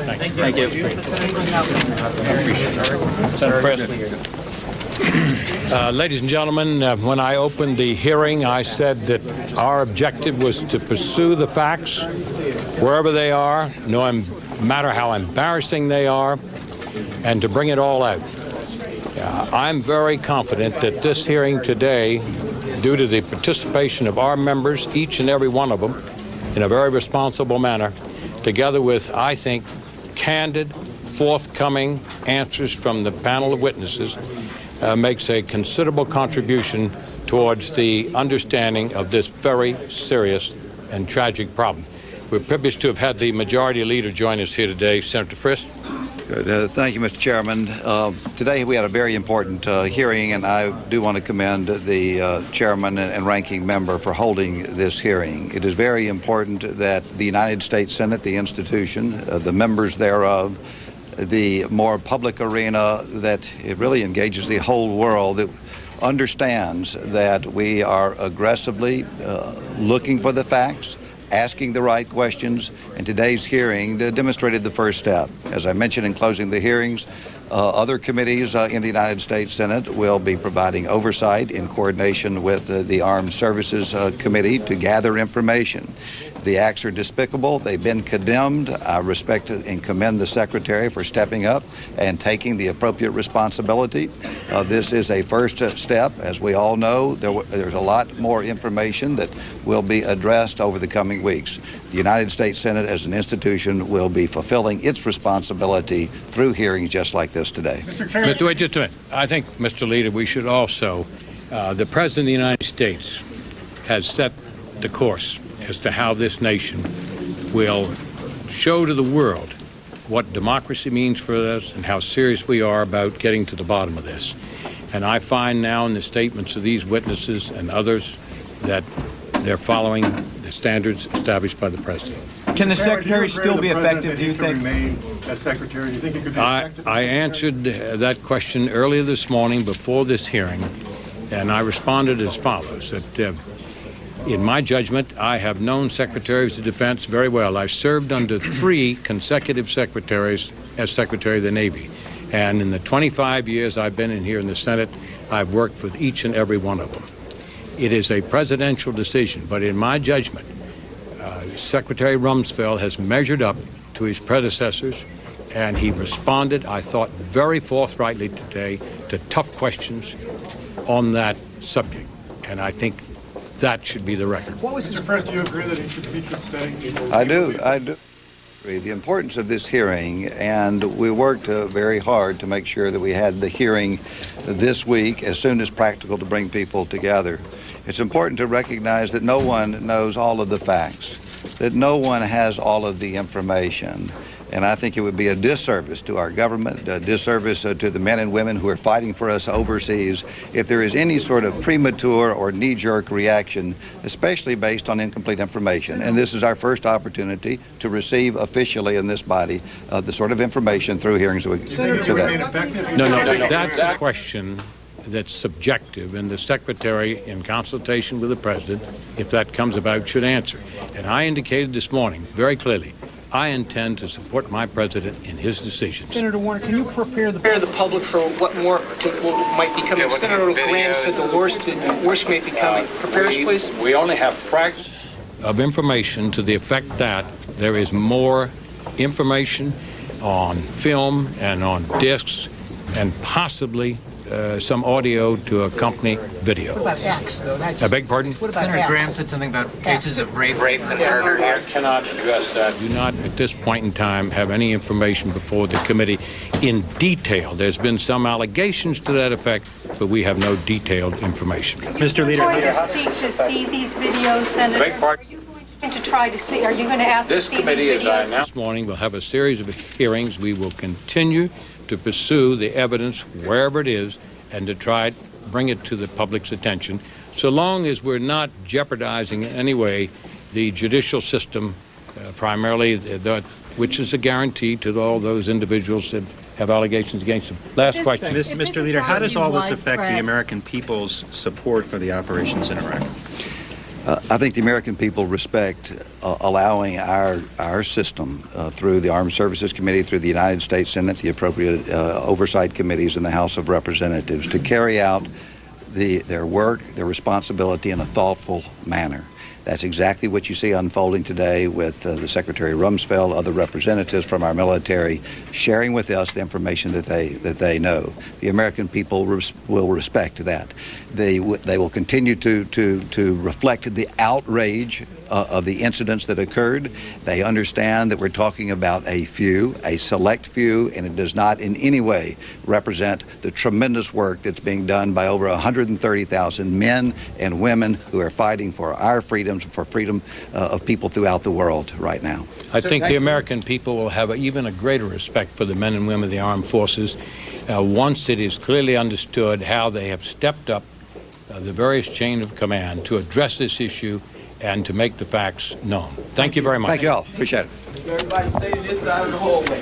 Thank you. Senator Frist. Ladies and gentlemen, when I opened the hearing, I said that our objective was to pursue the facts wherever they are, no matter how embarrassing they are, and to bring it all out. I'm very confident that this hearing today, due to the participation of our members, each and every one of them, in a very responsible manner, together with, I think, candid, forthcoming answers from the panel of witnesses, makes a considerable contribution towards the understanding of this very serious and tragic problem. We're privileged to have had the Majority Leader join us here today. Senator Frist. Good. Thank you, Mr. Chairman. Today we had a very important hearing, and I do want to commend the chairman and ranking member for holding this hearing. It is very important that the United States Senate, the institution, the members thereof, the more public arena, that it really engages the whole world, that understands that we are aggressively looking for the facts, asking the right questions, and today's hearing demonstrated the first step. As I mentioned in closing the hearings, other committees in the United States Senate will be providing oversight in coordination with the Armed Services Committee to gather information. The acts are despicable. They've been condemned. I respect and commend the Secretary for stepping up and taking the appropriate responsibility. This is a first step. As we all know, there's a lot more information that will be addressed over the coming weeks. The United States Senate as an institution will be fulfilling its responsibility through hearings just like this today. Mr. Wait, just a minute. I think, Mr. Leader, we should also, the President of the United States has set the course as to how this nation will show to the world what democracy means for us and how serious we are about getting to the bottom of this. And I find now in the statements of these witnesses and others that they're following the standards established by the President. Can the Secretary still be effective, do you think? Remain as Secretary? Do you think he could be effective? I answered that question earlier this morning before this hearing, and I responded as follows, that in my judgment, I have known Secretaries of Defense very well. I've served under 3 consecutive secretaries as Secretary of the Navy. And in the 25 years I've been in here in the Senate, I've worked with each and every one of them. It is a presidential decision, but in my judgment, Secretary Rumsfeld has measured up to his predecessors, and he responded, I thought, very forthrightly today to tough questions on that subject. And I think that should be the record. Mr. Frist, do you agree that he should stay? I do. The importance of this hearing, and we worked very hard to make sure that we had the hearing this week as soon as practical to bring people together. It's important to recognize that no one knows all of the facts, that no one has all of the information. And I think it would be a disservice to our government, a disservice to the men and women who are fighting for us overseas, if there is any sort of premature or knee-jerk reaction, especially based on incomplete information. And this is our first opportunity to receive officially in this body the sort of information through hearings today. No, that's a question that's subjective, and the Secretary, in consultation with the President, if that comes about, should answer. And I indicated this morning very clearly, I intend to support my president in his decisions. Senator Warner, can you prepare the public for what might be coming? Senator Graham said the worst may be coming. Prepare us, please. We only have fragments of information to the effect that there is more information on film and on discs and possibly some audio to accompany video. What about X, though? I beg your pardon? What about Senator X? Graham said something about cases of rape and murder I here. cannot address that. Do not, at this point in time, have any information before the committee in detail. There's been some allegations to that effect, but we have no detailed information. Mr. Leader. Are you going to seek to see these videos, Senator? Beg pardon? Are you going to try to see? Are you going to ask to This see these committee, as I videos? announced this morning, will have a series of hearings. We will continue to pursue the evidence wherever it is and to try to bring it to the public's attention, so long as we're not jeopardizing in any way the judicial system, primarily, which is a guarantee to all those individuals that have allegations against them. Last question. Mr. Leader, how does all this affect the American people's support for the operations in Iraq? I think the American people respect allowing our system through the Armed Services Committee, through the United States Senate, the appropriate oversight committees in the House of Representatives to carry out their work, their responsibility in a thoughtful manner. That's exactly what you see unfolding today with the Secretary Rumsfeld, other representatives from our military sharing with us the information that they know. The American people will respect that. They will continue to reflect the outrage of the incidents that occurred. They understand that we're talking about a select few, and it does not in any way represent the tremendous work that's being done by over 130,000 men and women who are fighting for our freedoms, for freedom of people throughout the world right now. I think the American people will have even a greater respect for the men and women of the armed forces once it is clearly understood how they have stepped up the various chain of command to address this issue and to make the facts known. Thank you very much. Thank you all. Appreciate it. Everybody stay this side of the hallway.